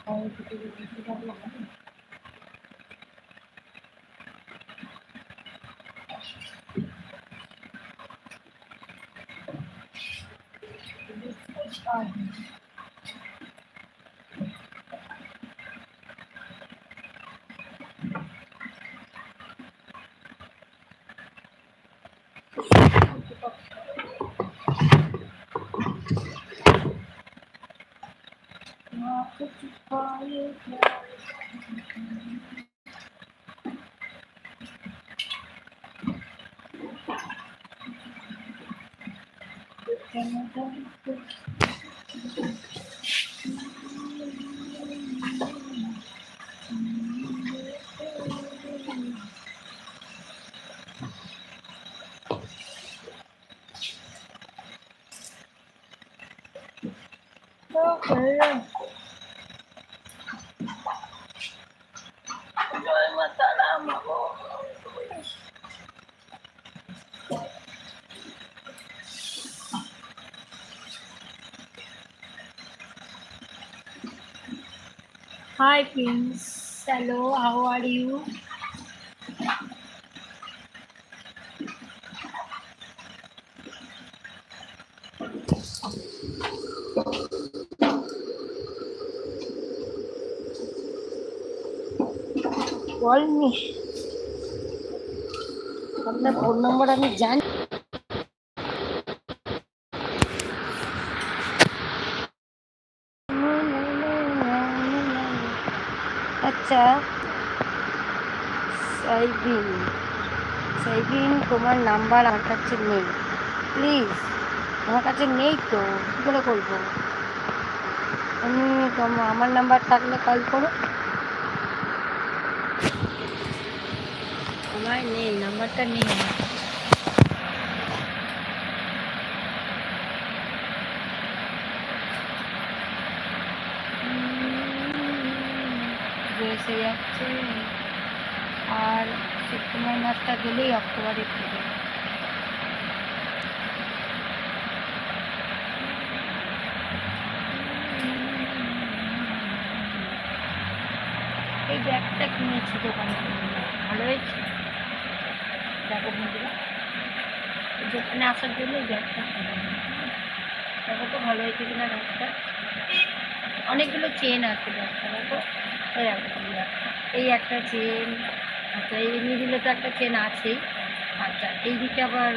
Hi, Prince. Hello, how are you? Call me. আপনার phone নম্বর আমি জানি। আচ্ছা সাইবিন, সাইবিন তোমার নাম্বার আমার কাছে নেই, প্লিজ। আমার কাছে নেই তো কী করে করবো আমি? আমার নাম্বার থাকলে কল করো। আমার নেই, নাম্বারটা নেই আমার। এসে যাচ্ছে আর সেপ্টেম্বর মাসটা গেলেই অক্টোবরে ফিরে। এই ব্যাগটা কিনেছি দোকানে, ভালো হয়েছে। দেখো বন্ধুরা, দোকানে আসার জন্য এই ব্যাগটা কিনে দেখো তো ভালো হয়েছে কিনা ব্যাগটা। অনেকগুলো চেন আছে ব্যাগটা, দেখো। এই একটা চেন, আচ্ছা এই মিডিলে তো একটা চেন আছেই। আচ্ছা এই দিকে আবার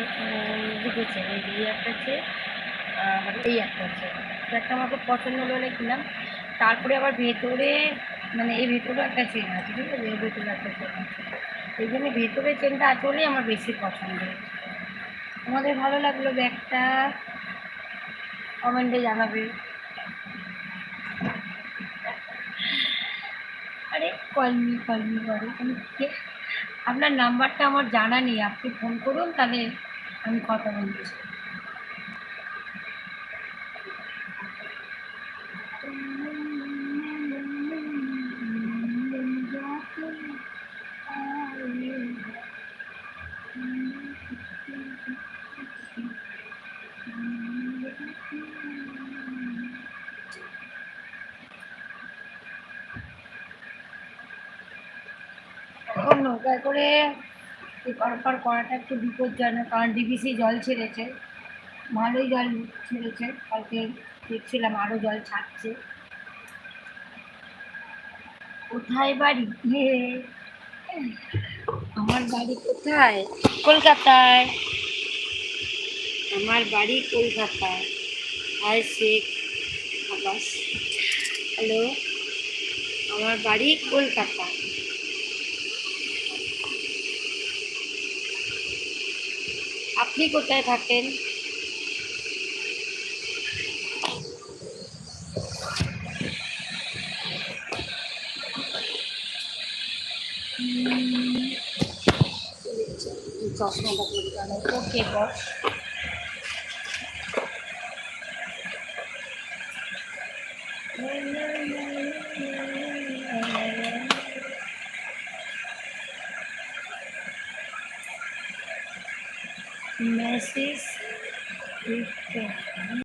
দুটো চেন, এই একটা চেন আর এই একটা চেন। একটা আমার খুব পছন্দ হলে কিনলাম। তারপরে আবার ভেতরে, মানে এই ভেতরেও একটা চেন আছে, ঠিক আছে, এই ভেতরে একটা চেন আছে। এই জন্য ভেতরে চেনটা আছে বলেই আমার বেশি পছন্দ হয়েছে। তোমাদের ভালো লাগলো ব্যাগটা? কমেন্টে জানাবে। আরে কলমি কলমি করে তুমি কে? আপনার নাম্বারটা আমার জানা নেই, আপনি ফোন করুন, তাহলে আমি কথা বলছি। এখন নৌকায় করে এপার ওপার করাটা একটু বিপজ্জনক, কারণ ডিবিসি জল ছেড়েছে, ভালোই জল ছেড়েছে। কালকে দেখছিলাম আরও জল ছাড়ছে। কোথায় বাড়ি? আমার বাড়ি কোথায়? কলকাতায়। আমার বাড়ি কলকাতায়। হাই শেখ আবাস। হ্যালো, আমার বাড়ি কলকাতা। আপনি কোথায় থাকেন? চশমাটা পরিষ্কার। ওকে বস। মেসেজ